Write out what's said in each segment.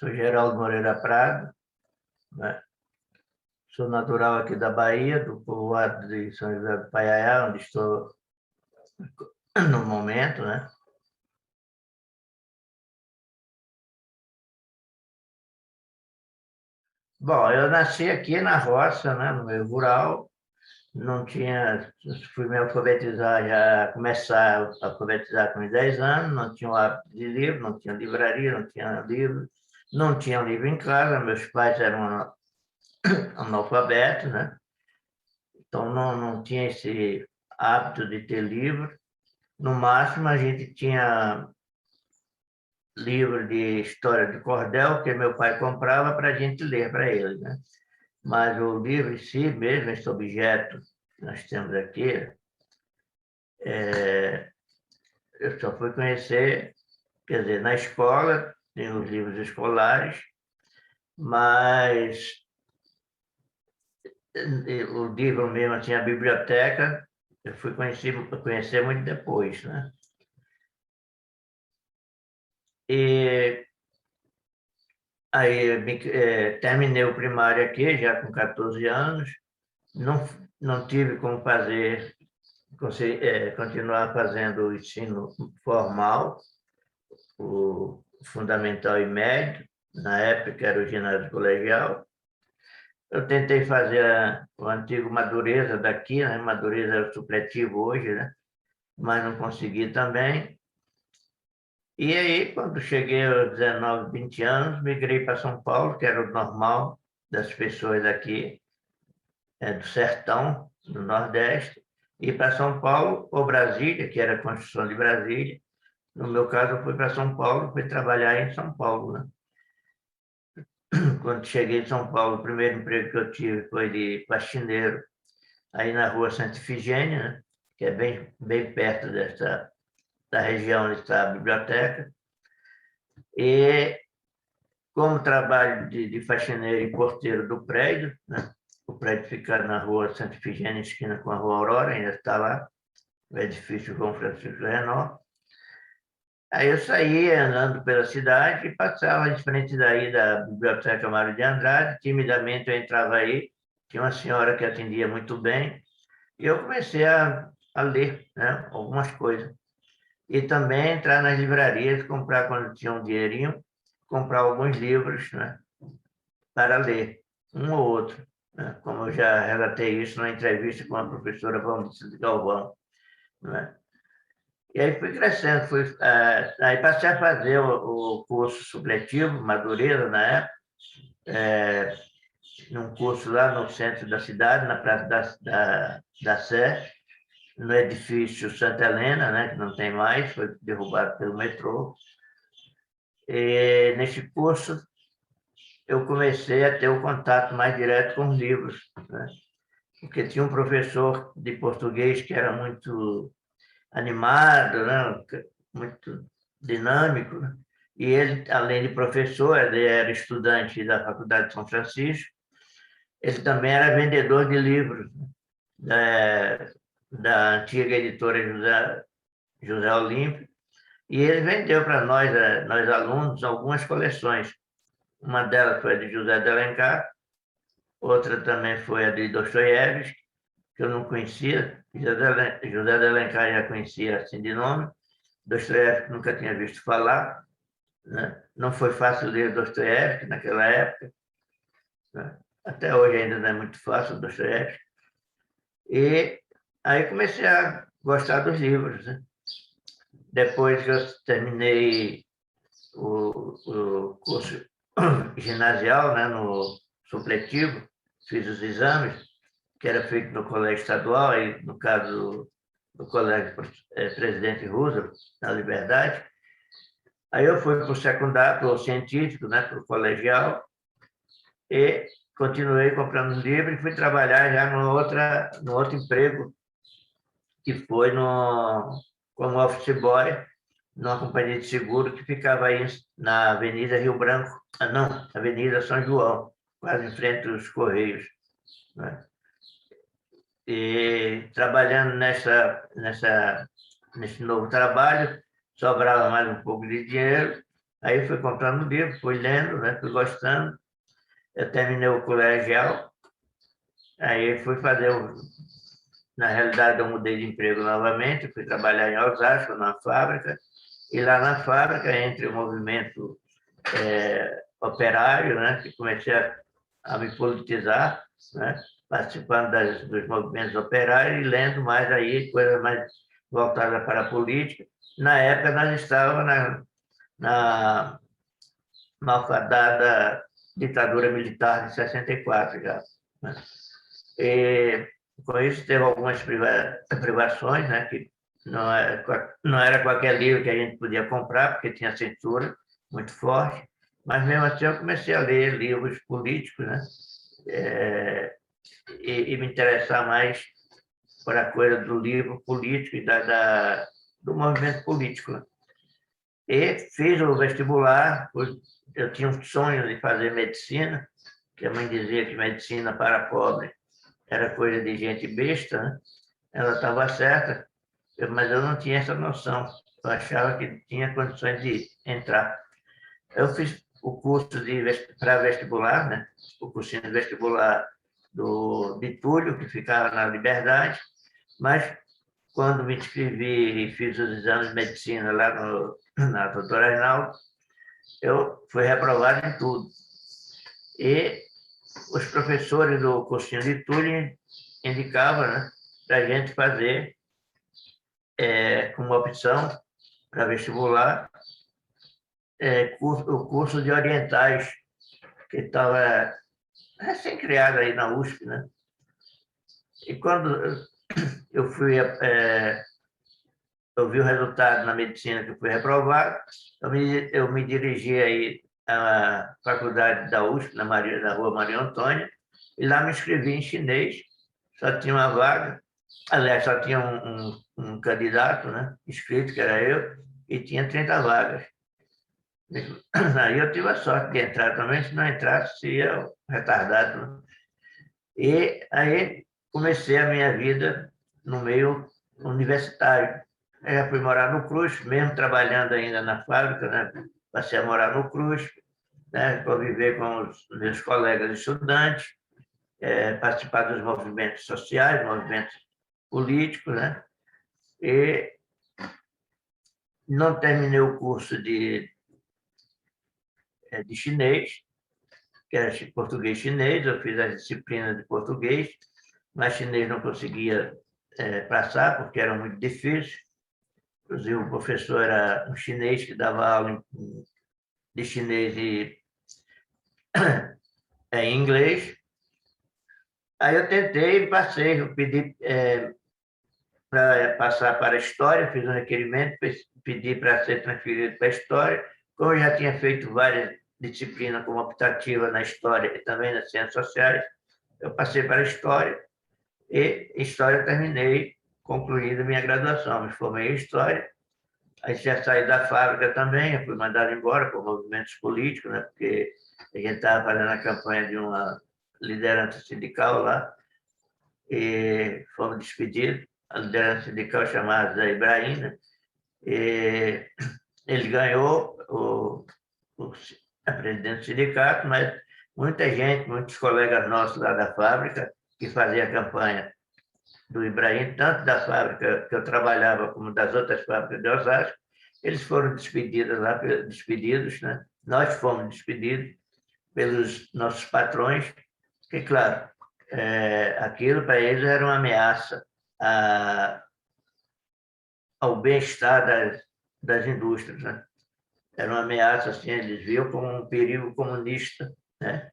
Sou Geraldo Moreira Prado, né? Sou natural aqui da Bahia, do povoado de São José do Paiaiá, onde estou no momento, né? Bom, eu nasci aqui na roça, né, no meio rural, não tinha, fui me alfabetizar, já começar a alfabetizar com 10 anos, não tinha o hábito de livro, não tinha livraria, não tinha livro, não tinha livro em casa, meus pais eram analfabetos, né? Então não tinha esse hábito de ter livro. No máximo, a gente tinha livro de história de cordel, que meu pai comprava para a gente ler para ele, né? Mas o livro em si mesmo, esse objeto que nós temos aqui, eu só fui conhecer, quer dizer, na escola, tem os livros escolares, mas o livro mesmo, assim, a biblioteca, eu fui conhecer muito depois, né? E aí terminei o primário aqui, já com 14 anos, não tive como fazer, continuar fazendo o ensino formal, o fundamental e médio, na época era o ginásio colegial. Eu tentei fazer o antigo Madureza daqui, né? Madureza é o supletivo hoje, né? Mas não consegui também. E aí, quando cheguei aos 19, 20 anos, migrei para São Paulo, que era o normal das pessoas aqui, do sertão, do Nordeste, e para São Paulo ou Brasília, que era a Constituição de Brasília. No meu caso, eu fui para São Paulo, fui trabalhar em São Paulo, né? Quando cheguei em São Paulo, o primeiro emprego que eu tive foi de faxineiro, aí na rua Santa Ifigênia, né? Que é bem perto da região onde está a biblioteca. E como trabalho de faxineiro e porteiro do prédio, né? O prédio fica na rua Santa Ifigênia, esquina com a rua Aurora, ainda está lá, o edifício João Francisco Renault. Aí eu saía andando pela cidade e passava em frente daí da Biblioteca Mário de Andrade, timidamente eu entrava aí, tinha uma senhora que atendia muito bem, e eu comecei a ler, né, algumas coisas. E também entrar nas livrarias, comprar, quando tinha um dinheirinho, comprar alguns livros, né, para ler, um ou outro, né, como eu já relatei isso numa entrevista com a professora Valnice de Galvão, né? E aí fui crescendo, aí passei a fazer o curso supletivo, Madureira, na época, num curso lá no centro da cidade, na Praça da Sé, no edifício Santa Helena, né, que não tem mais, foi derrubado pelo metrô. E nesse curso eu comecei a ter o contato mais direto com os livros, né? Porque tinha um professor de português que era muito animado, né? Muito dinâmico, né? E ele, além de professor, ele era estudante da Faculdade de São Francisco, ele também era vendedor de livros, né? Da antiga editora José Olímpio, e ele vendeu para nós alunos, algumas coleções. Uma delas foi a de José de Alencar, outra também foi a de Dostoiévski, que eu não conhecia. José de Alencar já conhecia assim de nome, Dostoiévski nunca tinha visto falar, né? Não foi fácil ler Dostoiévski naquela época, né? Até hoje ainda não é muito fácil Dostoiévski. E aí comecei a gostar dos livros, né? Depois que eu terminei o curso ginasial, né, no supletivo, fiz os exames, que era feito no colégio estadual, aí, no caso do colégio Presidente Roosevelt, na Liberdade. Aí eu fui para o secundário, para o científico, né, para o colegial, e continuei comprando livros e fui trabalhar já no outro emprego, que foi como office boy, numa companhia de seguro que ficava aí na Avenida Rio Branco, não, Avenida São João, quase em frente aos Correios, né? E trabalhando nesse novo trabalho, sobrava mais um pouco de dinheiro, Aí eu fui comprando livro, fui lendo, né? Fui gostando. Eu terminei o colegial, aí fui fazer Na realidade, eu mudei de emprego novamente, fui trabalhar em Osasco, na fábrica, e lá na fábrica, entre o movimento operário, né, que comecei a me politizar, né, participando dos movimentos operários e lendo mais aí, coisas mais voltadas para a política. Na época, nós estávamos na malfadada ditadura militar de 64 já. Né? E, com isso, teve algumas privações, né, que não era qualquer livro que a gente podia comprar, porque tinha censura muito forte, mas mesmo assim eu comecei a ler livros políticos, né, e me interessar mais por a coisa do livro político e do movimento político. Né. E fiz o vestibular, eu tinha um sonho de fazer medicina, que a mãe dizia que medicina para pobre era coisa de gente besta, né? Ela estava certa, mas eu não tinha essa noção. Eu achava que tinha condições de entrar. Eu fiz o curso para vestibular, né? O cursinho de vestibular de Túlio, que ficava na Liberdade, mas quando me inscrevi e fiz os exames de medicina lá na doutora Arnaldo, eu fui reprovado em tudo. E os professores do cursinho de Túlio indicavam, né, para a gente fazer como opção para vestibular o curso de orientais, que estava recém-criado aí na USP. Né? E quando eu vi o resultado na medicina que eu fui reprovado, eu me dirigi aí à faculdade da USP, na rua Maria Antônia, e lá me inscrevi em chinês, só tinha uma vaga, aliás, só tinha um candidato, né, inscrito, que era eu, e tinha 30 vagas. Aí eu tive a sorte de entrar também, se não entrasse, seria retardado. Né? E aí comecei a minha vida no meio universitário. Eu fui morar no Cruz, mesmo trabalhando ainda na fábrica, né? Passei a morar no Cruz, né? Conviver com os meus colegas estudantes, participar dos movimentos sociais, movimentos políticos, né? E não terminei o curso de chinês, que era português chinês, eu fiz as disciplinas de português, mas chinês não conseguia passar, porque era muito difícil. Inclusive, o professor era um chinês que dava aula de chinês e em inglês. Aí eu tentei e passei, eu pedi para passar para a História, fiz um requerimento, pedi para ser transferido para a História. Como eu já tinha feito várias disciplinas como optativa na História e também nas Ciências Sociais, eu passei para a História e História eu terminei, concluindo minha graduação. Me formei em História, aí já saí da fábrica também, eu fui mandado embora por movimentos políticos, né, porque a gente estava fazendo a campanha de uma liderança sindical lá, e fomos despedidos. A liderança sindical chamada Zé Ibrahim, né, e ele ganhou a presidência do sindicato, mas muita gente, muitos colegas nossos lá da fábrica, que faziam a campanha do Ibrahim, tanto da fábrica que eu trabalhava como das outras fábricas de Osasco, eles foram despedidos, né? Nós fomos despedidos pelos nossos patrões, que, claro, aquilo para eles era uma ameaça ao bem-estar das indústrias. Né? Era uma ameaça, assim, eles viam como um perigo comunista, né?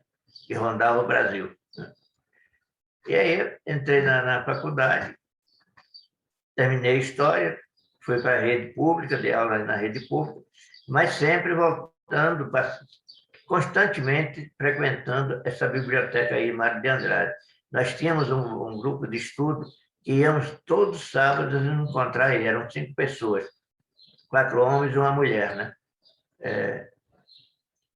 Que rondava o Brasil. Né? E aí entrei na faculdade, terminei a História, fui para a rede pública, dei aula na rede pública, mas sempre voltando, constantemente frequentando essa biblioteca aí, Mário de Andrade. Nós tínhamos um grupo de estudo que íamos todos os sábados nos encontrar aí, eram 5 pessoas, 4 homens e uma mulher, né?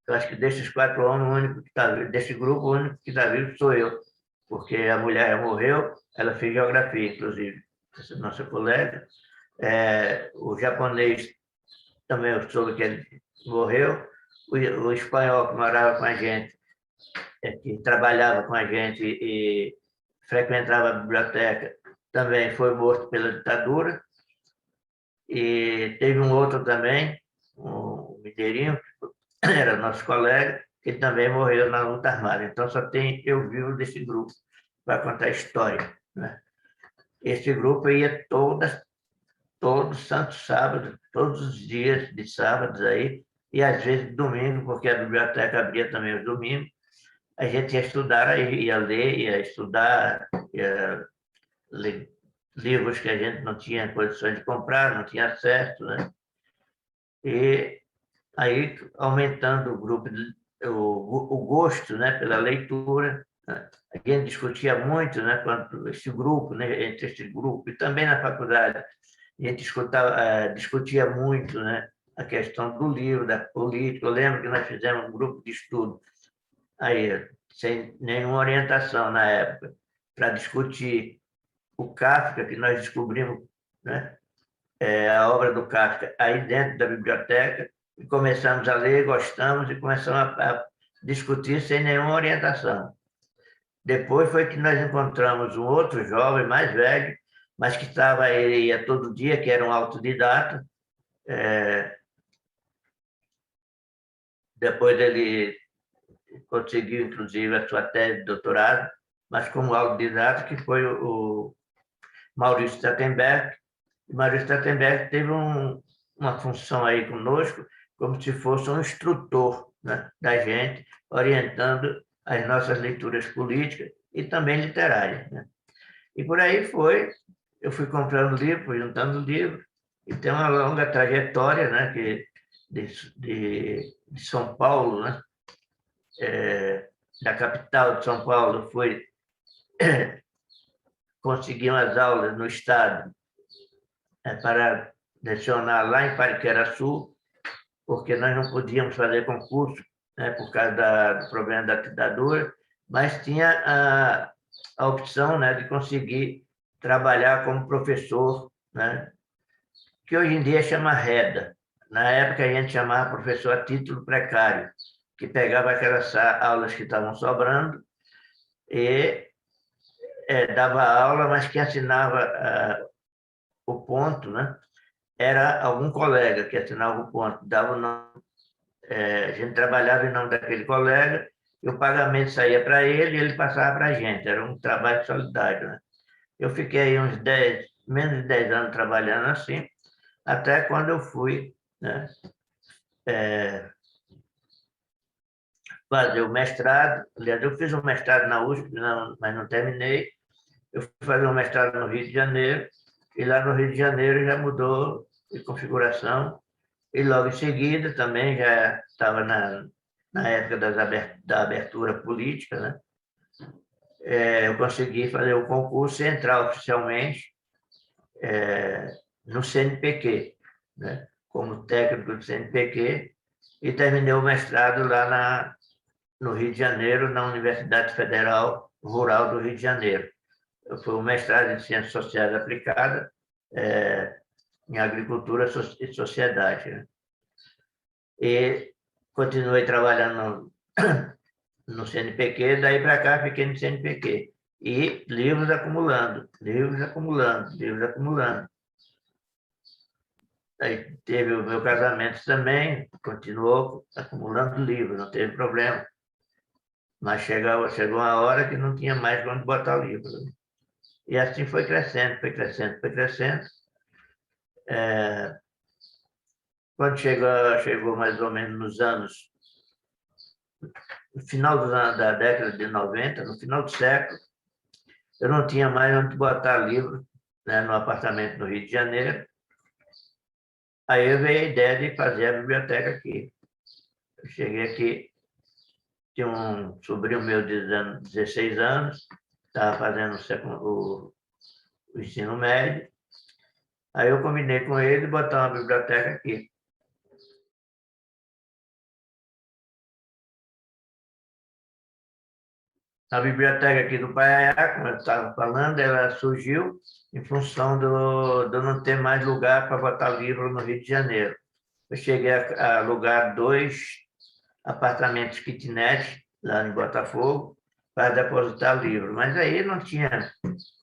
Eu acho que desses 4 homens, o único que está vivo, desse grupo, o único que está vivo sou eu, porque a mulher já morreu, ela fez geografia, inclusive, essa nossa colega. O japonês também eu soube que ele morreu. O espanhol que morava com a gente, que trabalhava com a gente e frequentava a biblioteca, também foi morto pela ditadura. E teve um outro também, um mineirinho, que era nosso colega, que também morreu na luta armada. Então, só tem eu vivo desse grupo para contar a história, né? Esse grupo ia todo santo sábado, todos os dias de sábados aí, e às vezes domingo, porque a biblioteca abria também os domingos. A gente ia estudar, aí, ia ler, ia estudar, ia ler livros que a gente não tinha condições de comprar, não tinha acesso, né? E aí, aumentando o grupo, o gosto, né, pela leitura, né? A gente discutia muito, né, quanto esse grupo, né, entre esse grupo, e também na faculdade, a gente discutia muito, né, a questão do livro, da política. Eu lembro que nós fizemos um grupo de estudo, aí, sem nenhuma orientação na época, para discutir o Kafka, que nós descobrimos, né, a obra do Kafka aí dentro da biblioteca, e começamos a ler, gostamos e começamos a discutir sem nenhuma orientação. Depois foi que nós encontramos um outro jovem mais velho, mas que ia todo dia, que era um autodidata. Depois ele conseguiu, inclusive, a sua tese de doutorado, mas como autodidata, que foi o Maurício Strattenberg. O Maurício Strattenberg teve uma função aí conosco, como se fosse um instrutor, né, da gente, orientando as nossas leituras políticas e também literárias, né? E por aí foi, eu fui comprando livro, fui juntando livro, e tem uma longa trajetória, né, de São Paulo, né, da capital de São Paulo, foi conseguir umas aulas no Estado, para lecionar lá em Pariqueraçu, porque nós não podíamos fazer concurso, né, por causa do problema da ditadura, mas tinha a opção, né, de conseguir trabalhar como professor, né, que hoje em dia chama REDA. Na época a gente chamava professor a título precário, que pegava aquelas aulas que estavam sobrando e dava aula, mas quem assinava o ponto, né, era algum colega que assinava o ponto, dava o nome. A gente trabalhava em nome daquele colega, e o pagamento saía para ele e ele passava para a gente. Era um trabalho solidário, né? Eu fiquei aí menos de 10 anos trabalhando assim, até quando eu fui, né, fazer o mestrado. Aliás, eu fiz um mestrado na USP, mas não terminei. Eu fui fazer um mestrado no Rio de Janeiro, e lá no Rio de Janeiro já mudou de configuração, e logo em seguida também já estava na época da abertura política, né? Eu consegui fazer o concurso e entrar oficialmente no CNPq, né, como técnico do CNPq, e terminei o mestrado lá no Rio de Janeiro, na Universidade Federal Rural do Rio de Janeiro. Foi um mestrado em Ciências Sociais Aplicadas, em Agricultura e Sociedade, né? E continuei trabalhando no CNPq, daí para cá fiquei no CNPq. E livros acumulando, livros acumulando, livros acumulando. Aí teve o meu casamento também, continuou acumulando livros, não teve problema. Mas chegou uma hora que não tinha mais onde botar o livro, né? E assim foi crescendo, foi crescendo, foi crescendo. Quando chegou mais ou menos no final da década de 90, no final do século, eu não tinha mais onde botar livro, né, no apartamento no Rio de Janeiro. Aí eu veio a ideia de fazer a biblioteca aqui. Eu cheguei aqui, tinha um sobrinho meu de 16 anos, estava fazendo o ensino médio. Aí eu combinei com ele de botar uma biblioteca aqui. A biblioteca aqui do Paiaiá, como eu estava falando, ela surgiu em função de eu não ter mais lugar para botar livro no Rio de Janeiro. eu cheguei a alugar 2 apartamentos kitnet lá em Botafogo para depositar livro. Mas aí não tinha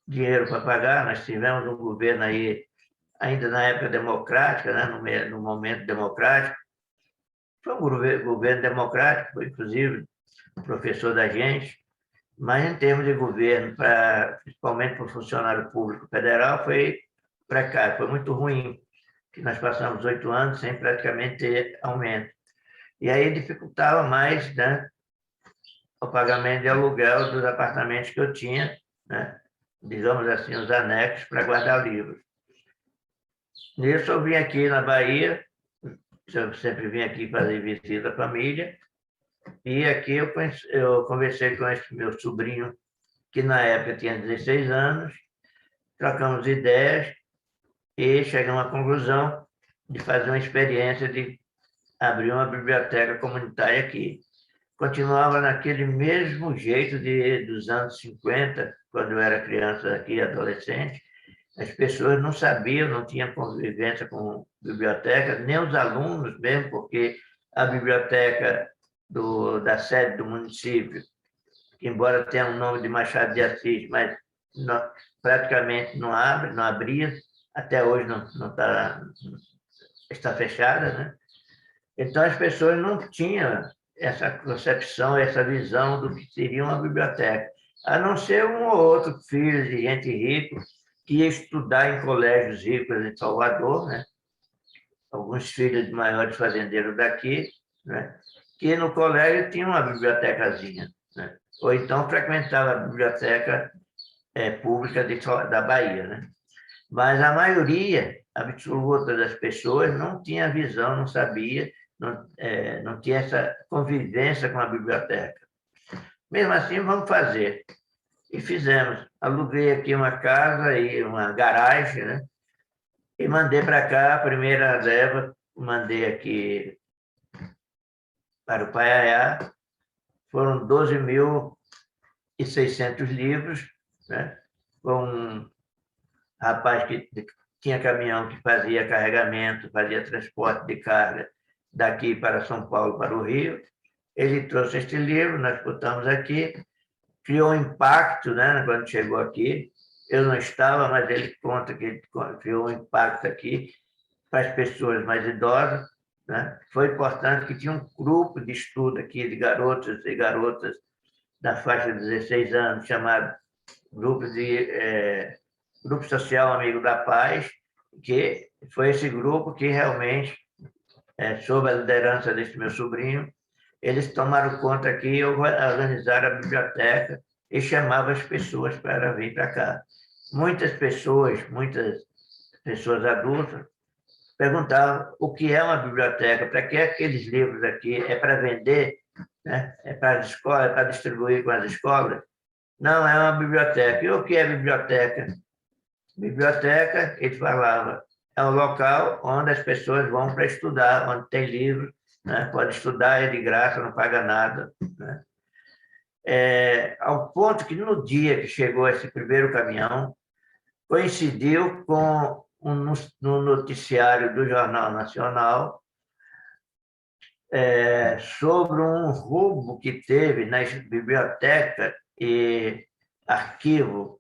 dinheiro para pagar, nós tivemos um governo aí, ainda na época democrática, né, no momento democrático. Foi um governo democrático, foi inclusive professor da gente, mas em termos de governo, principalmente para o funcionário público federal, foi precário, foi muito ruim, que nós passamos 8 anos sem praticamente ter aumento. E aí dificultava mais, né, o pagamento de aluguel dos apartamentos que eu tinha, né, digamos assim, os anexos para guardar livros. Nisso eu vim aqui na Bahia, eu sempre vim aqui fazer visita à família, e aqui eu conversei com esse meu sobrinho, que na época tinha 16 anos, trocamos ideias e chegamos à conclusão de fazer uma experiência de abrir uma biblioteca comunitária aqui. Continuava naquele mesmo jeito dos anos 50, quando eu era criança aqui, adolescente. As pessoas não sabiam, não tinham convivência com biblioteca, nem os alunos mesmo, porque a biblioteca da sede do município, embora tenha o nome de Machado de Assis, mas praticamente não abre, não abria, até hoje está fechada, né? Então as pessoas não tinham essa concepção, essa visão do que seria uma biblioteca, a não ser um ou outro filho de gente rica que ia estudar em colégios ricos em Salvador, né? Alguns filhos de maiores fazendeiros daqui, né? Que no colégio tinha uma bibliotecazinha, né? Ou então frequentava a biblioteca pública da Bahia, né? Mas a maioria absoluta das pessoas não tinha visão, não sabia, não tinha essa convivência com a biblioteca. Mesmo assim, vamos fazer. E fizemos. Aluguei aqui uma casa e uma garagem, né? E mandei para cá a primeira leva, mandei aqui para o Paiaiá. Foram 12.600 livros, né? Com um rapaz que tinha caminhão que fazia carregamento, fazia transporte de carga daqui para São Paulo, para o Rio. Ele trouxe este livro, nós botamos aqui, criou um impacto, né, quando chegou aqui. Eu não estava, mas ele conta que ele criou um impacto aqui para as pessoas mais idosas, né? Foi importante que tinha um grupo de estudo aqui de garotos e garotas da faixa de 16 anos, chamado Grupo Social Amigo da Paz, que foi esse grupo que realmente, sob a liderança desse meu sobrinho, eles tomaram conta aqui e organizaram a biblioteca e chamavam as pessoas para vir para cá. Muitas pessoas adultas, perguntavam o que é uma biblioteca, para que aqueles livros aqui, é para vender, né? É para as escolas, é para distribuir com as escolas? Não, é uma biblioteca. E o que é biblioteca? Biblioteca, ele falava, é um local onde as pessoas vão para estudar, onde tem livros, né? Pode estudar, é de graça, não paga nada, né? Ao ponto que no dia que chegou esse primeiro caminhão, coincidiu com no noticiário do Jornal Nacional sobre um roubo que teve na biblioteca e arquivo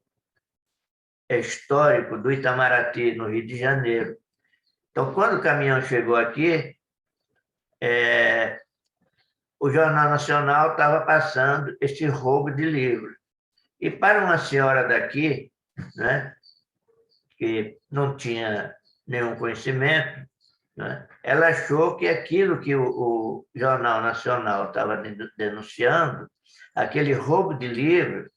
histórico do Itamaraty, no Rio de Janeiro. Então, quando o caminhão chegou aqui, o Jornal Nacional estava passando esse roubo de livros. E para uma senhora daqui, né, que não tinha nenhum conhecimento, né, ela achou que aquilo que o Jornal Nacional estava denunciando, aquele roubo de livros,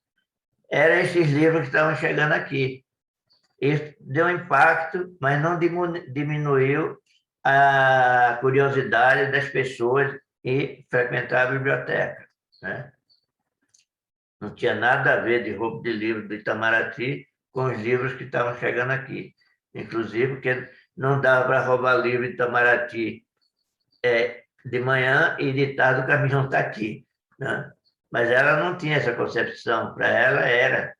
eram esses livros que estavam chegando aqui. Isso deu impacto, mas não diminuiu a curiosidade das pessoas em frequentar a biblioteca, né? Não tinha nada a ver de roubo de livros do Itamaraty com os livros que estavam chegando aqui. Inclusive, porque não dava para roubar livro do Itamaraty de manhã e de tarde o caminhão está aqui, né? Mas ela não tinha essa concepção. Para ela era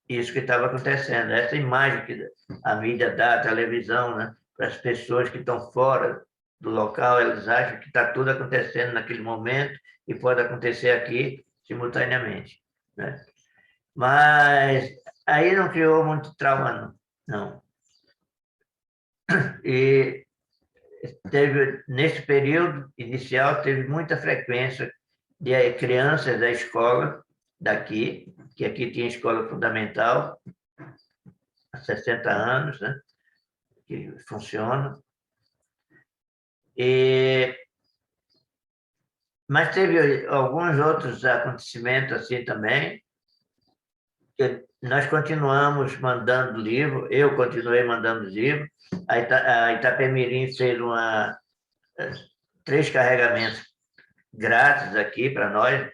isso que estava acontecendo, essa imagem que a mídia dá, a televisão, né? para as pessoas que estão fora do local, eles acham que está tudo acontecendo naquele momento e pode acontecer aqui simultaneamente, né? Mas aí não criou muito trauma, não. E nesse período inicial, teve muita frequência de crianças da escola daqui, que aqui tinha escola fundamental, há 60 anos, né, que funciona. Mas teve alguns outros acontecimentos assim também, que nós continuamos mandando livro, eu continuei mandando livro, a Itapemirim fez 3 carregamentos grátis aqui para nós,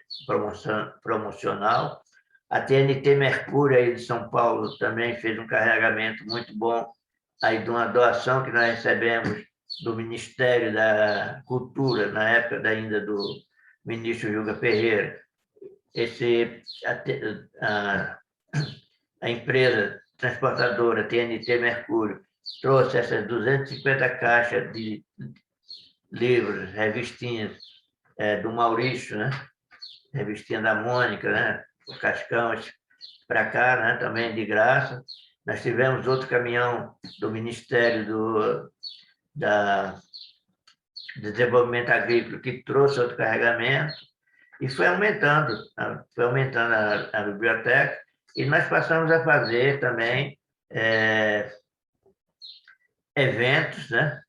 promocional. A TNT Mercúrio aí de São Paulo também fez um carregamento muito bom aí de uma doação que nós recebemos do Ministério da Cultura, na época ainda do ministro Juca Ferreira. A empresa transportadora TNT Mercúrio trouxe essas 250 caixas de livros, revistinhas do Maurício, né? Revistinha da Mônica, né? O Cascão, para cá, né? Também de graça. Nós tivemos outro caminhão do Ministério do Desenvolvimento Agrícola que trouxe outro carregamento e foi aumentando a biblioteca e nós passamos a fazer também eventos, né?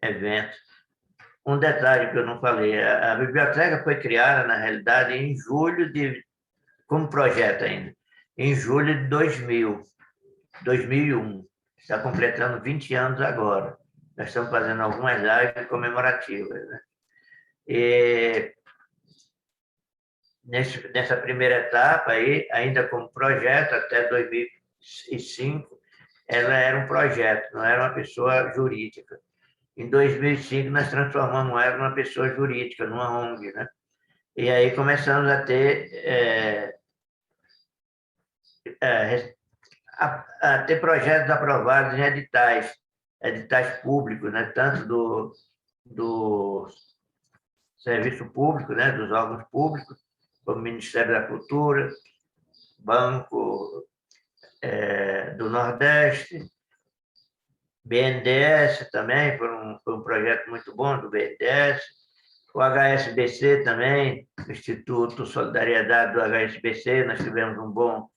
Eventos. Um detalhe que eu não falei, a biblioteca foi criada, na realidade, em julho como projeto ainda, em julho de 2001. Está completando 20 anos agora. Nós estamos fazendo algumas lives comemorativas, né? E nessa primeira etapa, aí, ainda como projeto, até 2005, ela era um projeto, não era uma pessoa jurídica. Em 2005, nós transformamos ela numa pessoa jurídica, numa ONG, né? E aí começamos a ter, ter projetos aprovados em editais públicos, né? Tanto do serviço público, né? Dos órgãos públicos, como o Ministério da Cultura, Banco do Nordeste, BNDES também, foi um projeto muito bom do BNDES, o HSBC também, o Instituto Solidariedade do HSBC, nós tivemos um bom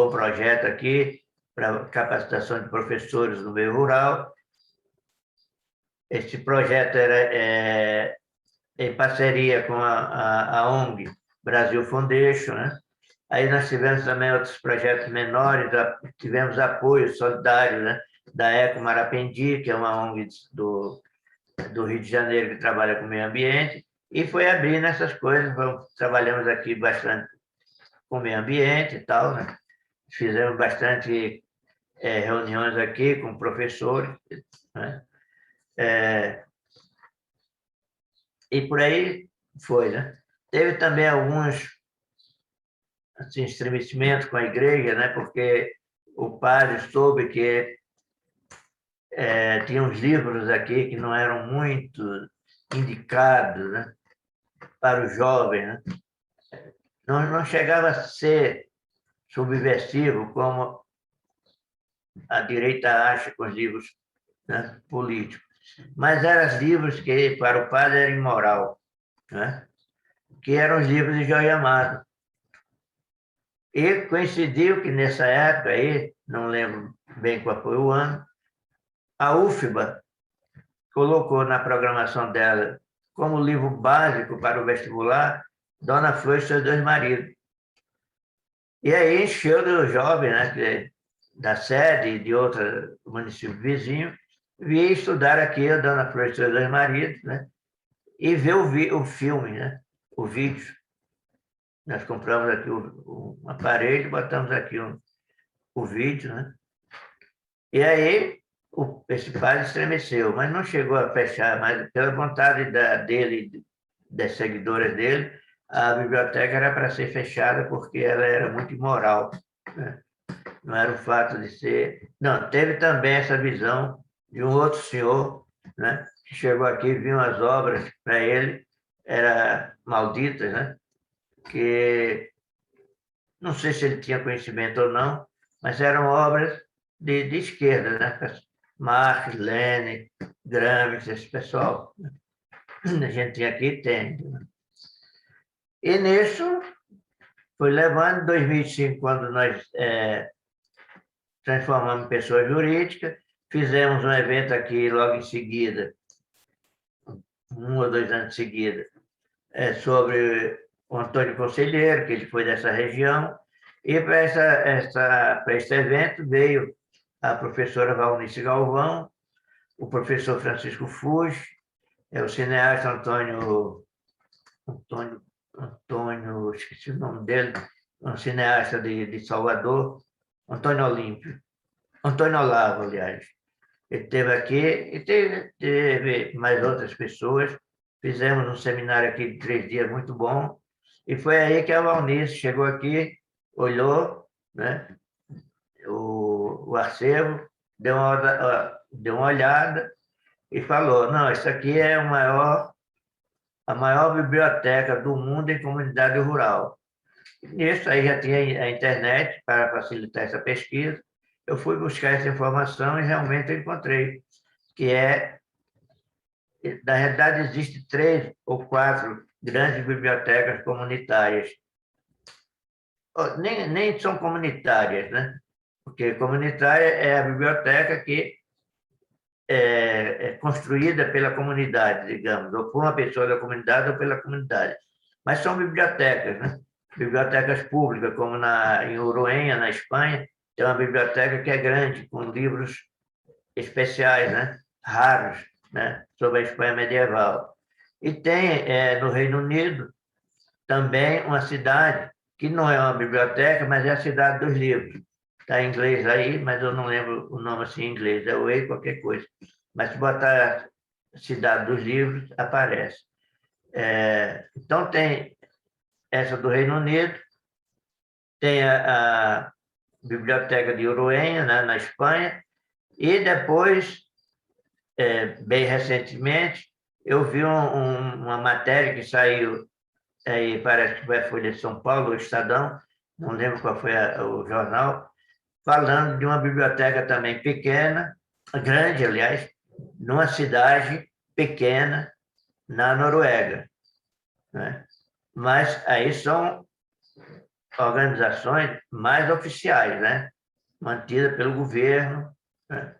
projeto aqui para capacitação de professores no meio rural. Esse projeto era em parceria com a ONG Brasil Foundation, né? Aí nós tivemos também outros projetos menores, tivemos apoio solidário, né? Da Eco Marapendi, que é uma ONG do Rio de Janeiro que trabalha com meio ambiente, e foi abrindo essas coisas. Trabalhamos aqui bastante com meio ambiente e tal, né? Fizemos bastante reuniões aqui com professores, né? E por aí foi, né? Teve também alguns assim, estremecimentos com a igreja, né? Porque o padre soube que tinha uns livros aqui que não eram muito indicados, né? Para o jovem, né? Não chegava a ser subversivo como a direita acha com os livros, né, políticos, mas eram livros que para o padre era imoral, né? Que eram os livros de Jorge Amado. E coincidiu que nessa época aí, não lembro bem qual foi o ano, a UFBA colocou na programação dela como livro básico para o vestibular Dona Flor e seus 2 maridos. E aí encheu do jovem, né, da sede e de outro município vizinho, vir estudar aqui a Dona Flor e seus 2 maridos, né, e ver o filme, né, o vídeo. Nós compramos aqui um aparelho, botamos aqui o vídeo, né? E aí esse padre estremeceu, mas não chegou a fechar, mas pela vontade dele, das seguidoras dele, a biblioteca era para ser fechada porque ela era muito imoral, né? Não era o fato de ser... Não, teve também essa visão de um outro senhor, né, que chegou aqui e viu as obras, para ele, eram malditas, né, que não sei se ele tinha conhecimento ou não, mas eram obras de esquerda, né? Marx, Lenin, Gramsci, esse pessoal. A gente aqui tem. E nisso, foi levando, em 2005, quando nós transformamos em pessoa jurídica, fizemos um evento aqui logo em seguida, 1 ou 2 anos de seguida, sobre o Antônio Conselheiro, que ele foi dessa região, e para esse evento veio a professora Valnice Galvão, o professor Francisco Fuji, o cineasta Antônio, esqueci o nome dele, um cineasta de Salvador, Antônio Olímpio, Antônio Olavo, aliás. Ele esteve aqui e teve mais outras pessoas. Fizemos um seminário aqui de 3 dias muito bom. E foi aí que a Valnice chegou aqui, olhou, né, o acervo, deu uma olhada e falou, não, isso aqui é a maior biblioteca do mundo em comunidade rural. Nisso aí já tinha a internet para facilitar essa pesquisa. Eu fui buscar essa informação e realmente encontrei, que na realidade, existem 3 ou 4 grandes bibliotecas comunitárias. Nem são comunitárias, né? Porque comunitária é a biblioteca que é construída pela comunidade, digamos, ou por uma pessoa da comunidade ou pela comunidade. Mas são bibliotecas, né? Bibliotecas públicas, como em Uruenha, na Espanha, tem uma biblioteca que é grande, com livros especiais, né? Raros, né? Sobre a Espanha medieval. E tem, no Reino Unido, também uma cidade que não é uma biblioteca, mas é a Cidade dos Livros. Está em inglês aí, mas eu não lembro o nome assim em inglês, é Way qualquer coisa. Mas se botar Cidade dos Livros, aparece. Então, tem essa do Reino Unido, tem a Biblioteca de Uruenha, né, na Espanha, e depois, bem recentemente, eu vi uma matéria que saiu, aí parece que foi a Folha de São Paulo, o Estadão, não lembro qual foi o jornal, falando de uma biblioteca também pequena, grande, aliás, numa cidade pequena na Noruega, né? Mas aí são organizações mais oficiais, né? Mantidas pelo governo, né?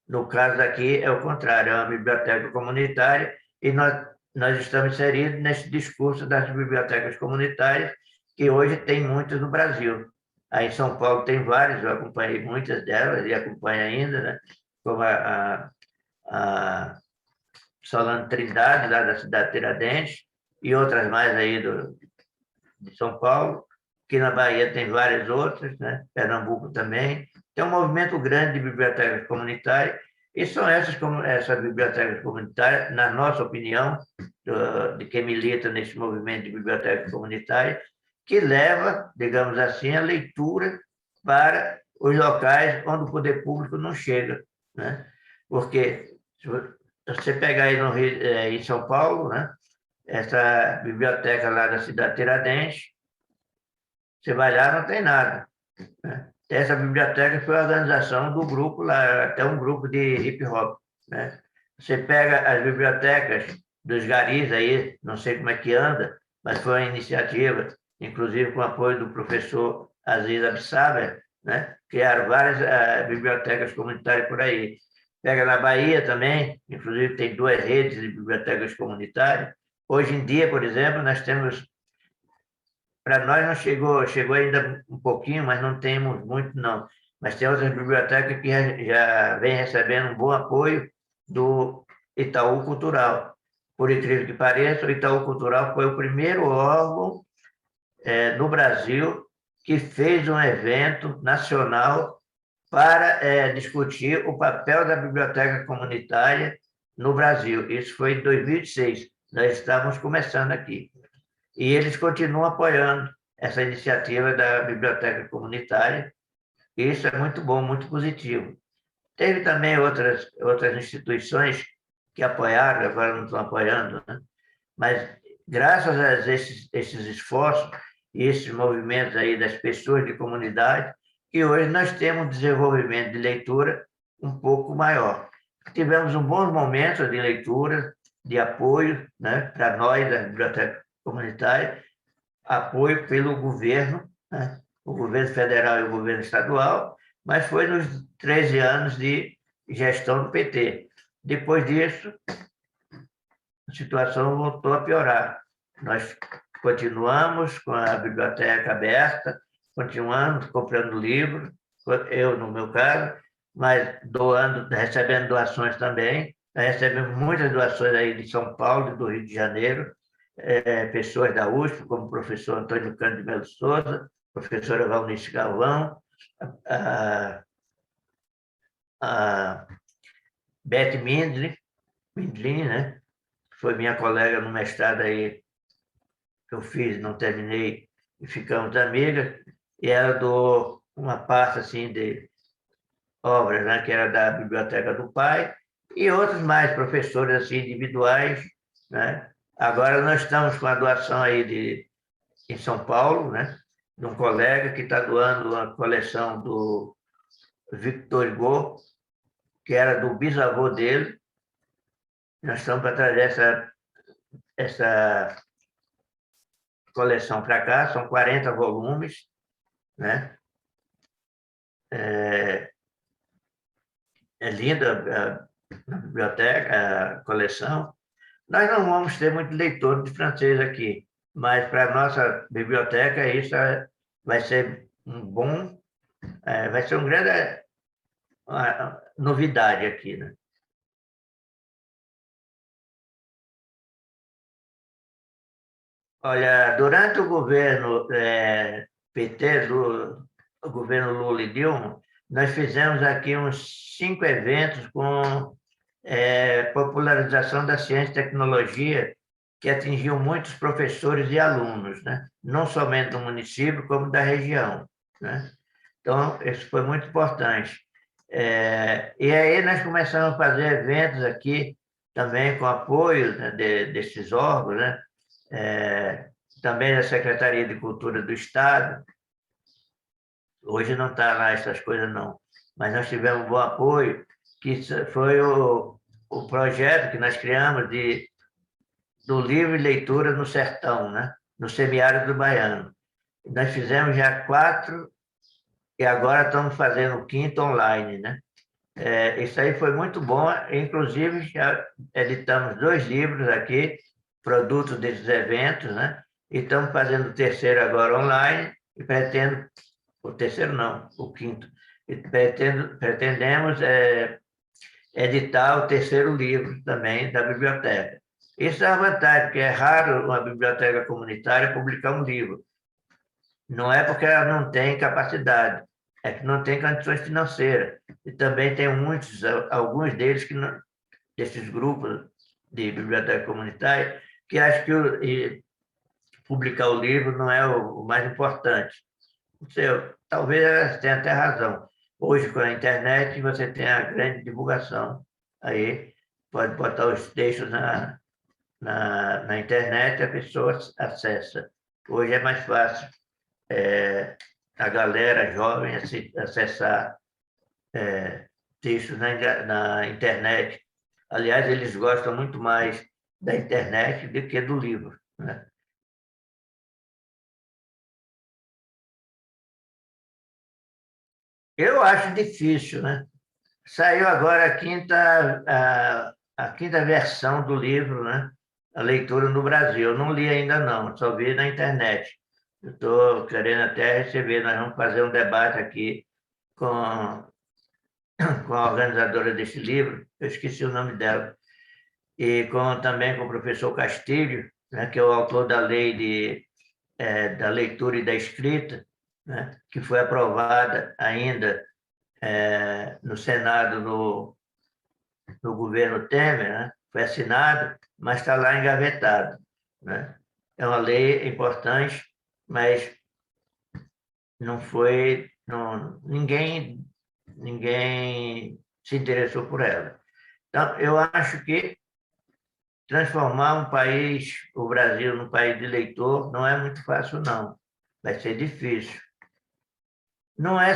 No caso aqui é o contrário, é uma biblioteca comunitária e nós estamos inseridos nesse discurso das bibliotecas comunitárias, que hoje tem muitas no Brasil. Aí em São Paulo tem várias, eu acompanhei muitas delas e acompanho ainda, né? Como a Solano Trindade, lá da cidade de Tiradentes, e outras mais aí de São Paulo, que na Bahia tem várias outras, né? Pernambuco também. Tem um movimento grande de bibliotecas comunitárias, e são essas bibliotecas comunitárias, na nossa opinião, de quem milita nesse movimento de bibliotecas comunitárias, que leva, digamos assim, a leitura para os locais onde o poder público não chega, né? Porque se você pegar aí no Rio, em São Paulo, né? Essa biblioteca lá da cidade de Tiradentes, você vai lá, não tem nada, né? Essa biblioteca foi a organização do grupo lá, até um grupo de hip hop, né? Você pega as bibliotecas dos garis aí, não sei como é que anda, mas foi uma iniciativa, inclusive com o apoio do professor Aziz Absaber, né? Criaram várias bibliotecas comunitárias por aí. Pega na Bahia também, inclusive tem 2 redes de bibliotecas comunitárias. Hoje em dia, por exemplo, nós temos, para nós não chegou ainda um pouquinho, mas não temos muito não. Mas tem outras bibliotecas que já vem recebendo um bom apoio do Itaú Cultural. Por incrível que pareça, o Itaú Cultural foi o primeiro órgão no Brasil que fez um evento nacional para discutir o papel da biblioteca comunitária no Brasil. Isso foi em 2006. Nós estávamos começando aqui. E eles continuam apoiando essa iniciativa da biblioteca comunitária. Isso é muito bom, muito positivo. Teve também outras instituições que apoiaram, agora não estão apoiando, né? Mas graças a esses esforços e esses movimentos aí das pessoas de comunidade, que hoje nós temos um desenvolvimento de leitura um pouco maior. Tivemos um bom momento de leitura, de apoio, né, para nós, da Biblioteca Comunitária, apoio pelo governo, né, o governo federal e o governo estadual, mas foi nos 13 anos de gestão do PT. Depois disso, a situação voltou a piorar. Nós continuamos com a biblioteca aberta, continuamos comprando livros, eu, no meu caso, mas recebendo doações também. Recebemos muitas doações aí de São Paulo, do Rio de Janeiro, pessoas da USP, como o professor Antônio Cândido Melo Souza, professora Valnice Galvão, a Beth Mindlin, né? Foi minha colega no mestrado aí, que eu fiz, não terminei, e ficamos amigas, e ela doou uma pasta assim, de obras, né, que era da biblioteca do pai, e outros mais professores assim, individuais. Né? Agora nós estamos com a doação aí em São Paulo, né, de um colega que está doando a coleção do Victor Hugo, que era do bisavô dele. Nós estamos para trazer essa coleção para cá, são 40 volumes, né? É linda a biblioteca, a coleção. Nós não vamos ter muito leitor de francês aqui, mas para a nossa biblioteca isso vai ser vai ser uma grande novidade aqui, né? Olha, durante o governo PT, o governo Lula e Dilma, nós fizemos aqui uns 5 eventos com popularização da ciência e tecnologia, que atingiu muitos professores e alunos, né? Não somente do município, como da região. Né? Então, isso foi muito importante. E aí nós começamos a fazer eventos aqui, também com apoio, né, desses órgãos, né? Também da Secretaria de Cultura do Estado. Hoje não está lá essas coisas, não. Mas nós tivemos um bom apoio, que foi o projeto que nós criamos do livro e leitura no sertão, né? No semiárido do Baiano. Nós fizemos já 4 e agora estamos fazendo o 5º online, né? Isso aí foi muito bom, inclusive já editamos 2 livros aqui, produtos desses eventos, né? E estamos fazendo o 3º agora online e o 3º não, o 5º. E pretendemos editar o 3º livro também da biblioteca. Isso é uma vantagem, porque é raro uma biblioteca comunitária publicar um livro. Não é porque ela não tem capacidade, é que não tem condições financeiras. E também tem alguns deles, desses grupos de biblioteca comunitária, que acham que publicar o livro não é o mais importante. Talvez elas tenham até razão. Hoje, com a internet, você tem a grande divulgação. Aí pode botar os textos na internet, a pessoa acessa. Hoje é mais fácil a galera jovem acessar textos na internet. Aliás, eles gostam muito mais da internet do que do livro. Né? Eu acho difícil, né? Saiu agora a 5ª versão do livro, né? A leitura no Brasil. Eu não li ainda não, só vi na internet. Eu estou querendo até receber, nós vamos fazer um debate aqui com a organizadora desse livro, eu esqueci o nome dela, e também com o professor Castilho, né, que é o autor da lei da leitura e da escrita, né, que foi aprovada ainda no Senado, no governo Temer, né, foi assinada, mas está lá engavetado. Né? É uma lei importante, mas não foi... ninguém se interessou por ela. Então, eu acho que transformar um país, o Brasil, num país de leitor, não é muito fácil, não. Vai ser difícil. Não é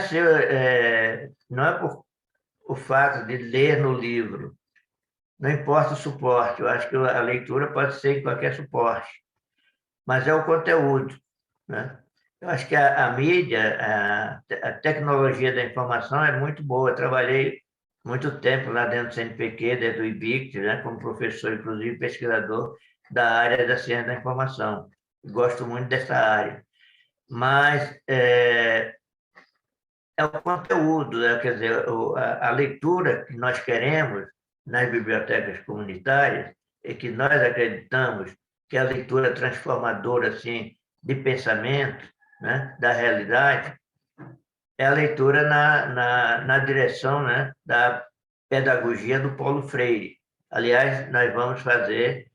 por o fato de ler no livro, não importa o suporte, eu acho que a leitura pode ser em qualquer suporte, mas é o conteúdo, né? Eu acho que a mídia, a tecnologia da informação é muito boa. Eu trabalhei muito tempo lá dentro do CNPq, dentro do IBIC, né, como professor, inclusive pesquisador da área da ciência da informação. Gosto muito dessa área. Mas é o conteúdo, né? Quer dizer, a leitura que nós queremos nas bibliotecas comunitárias e que nós acreditamos que é a leitura transformadora assim, de pensamento, né, da realidade, é a leitura na direção, né, da pedagogia do Paulo Freire. Aliás, nós vamos fazer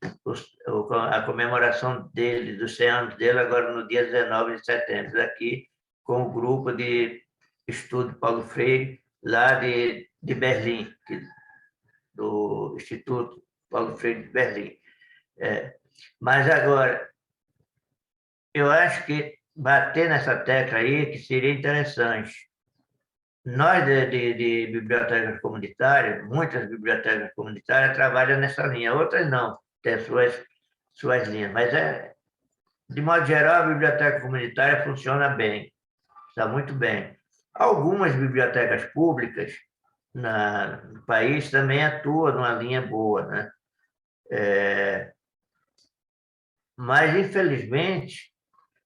a comemoração dele, dos 100 anos dele, agora no dia 19 de setembro, aqui com o grupo de estudo Paulo Freire, lá de Berlim, do Instituto Paulo Freire de Berlim. Mas agora, eu acho que bater nessa tecla aí que seria interessante. Nós, de bibliotecas comunitárias, muitas bibliotecas comunitárias trabalham nessa linha, outras não, têm suas linhas, mas, de modo geral, a biblioteca comunitária funciona bem, está muito bem. Algumas bibliotecas públicas no país também atuam numa linha boa, né? Mas, infelizmente,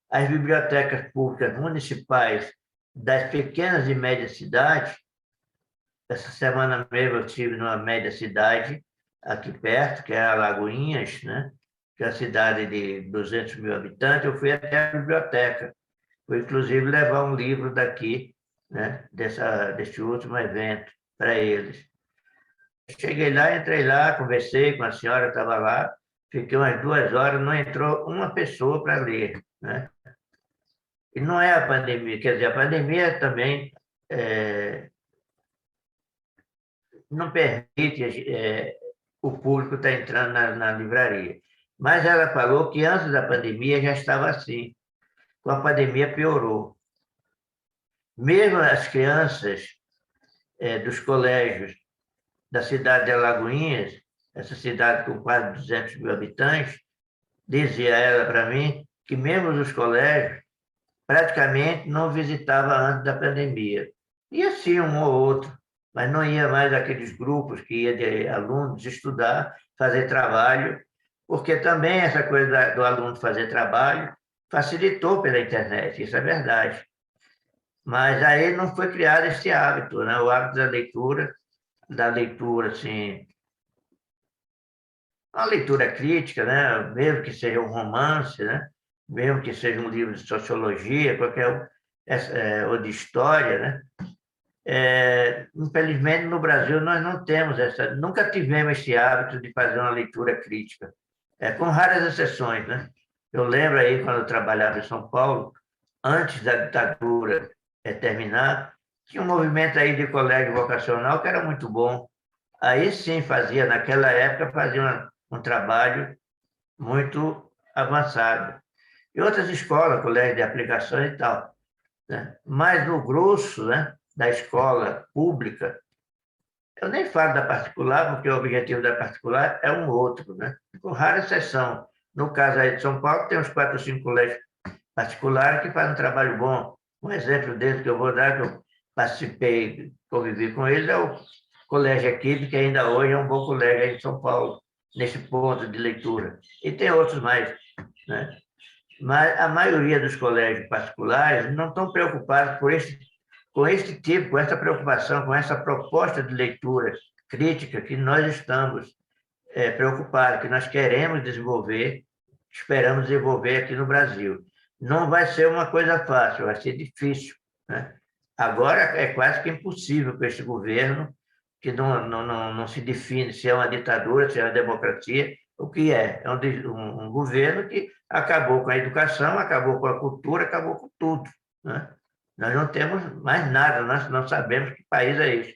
as bibliotecas públicas municipais das pequenas e médias cidades. Essa semana mesmo eu estive numa média cidade aqui perto, que é Alagoinhas, né? Que é a cidade de 200 mil habitantes. Eu fui até a biblioteca. Fui, inclusive, levar um livro daqui, né? Desse último evento, para eles. Cheguei lá, entrei lá, conversei com a senhora, estava lá, fiquei umas 2 horas, não entrou uma pessoa para ler, né? E não é a pandemia, quer dizer, a pandemia também não permite o público estar entrando na livraria. Mas ela falou que antes da pandemia já estava assim. Com a pandemia piorou. Mesmo as crianças dos colégios da cidade de Alagoinhas, essa cidade com quase 200 mil habitantes, dizia ela para mim que mesmo os colégios praticamente não visitava antes da pandemia. Ia sim um ou outro, mas não ia mais aqueles grupos que ia de alunos estudar, fazer trabalho, porque também essa coisa do aluno fazer trabalho facilitou pela internet, isso é verdade. Mas aí não foi criado esse hábito, né? O hábito da leitura, assim, uma leitura crítica, né? Mesmo que seja um romance, né? Mesmo que seja um livro de sociologia, ou de história, né? Infelizmente, no Brasil, nós não temos nunca tivemos esse hábito de fazer uma leitura crítica, com raras exceções, né? Eu lembro aí, quando eu trabalhava em São Paulo, antes da ditadura terminar, tinha um movimento aí de colégio vocacional que era muito bom. Aí sim naquela época, fazia um trabalho muito avançado. E outras escolas, colégio de aplicações e tal, né? Mas no grosso, né, da escola pública, eu nem falo da particular, porque o objetivo da particular é um outro, né? Com rara exceção. No caso aí de São Paulo, tem uns 4 ou 5 colégios particulares que fazem um trabalho bom. Um exemplo desse que eu vou dar, que eu participei, convivi com eles, é o Colégio Equipe, que ainda hoje é um bom colégio aí em São Paulo, nesse ponto de leitura. E tem outros mais, né? Mas a maioria dos colégios particulares não estão preocupados com esse tipo, com essa preocupação, com essa proposta de leitura crítica que nós estamos preocupados, que nós queremos desenvolver, esperamos desenvolver aqui no Brasil. Não vai ser uma coisa fácil, vai ser difícil, né? Agora é quase que impossível com esse governo, que não se define se é uma ditadura, se é uma democracia, o que é? É um governo que acabou com a educação, acabou com a cultura, acabou com tudo, né? Nós não temos mais nada, nós não sabemos que país é esse.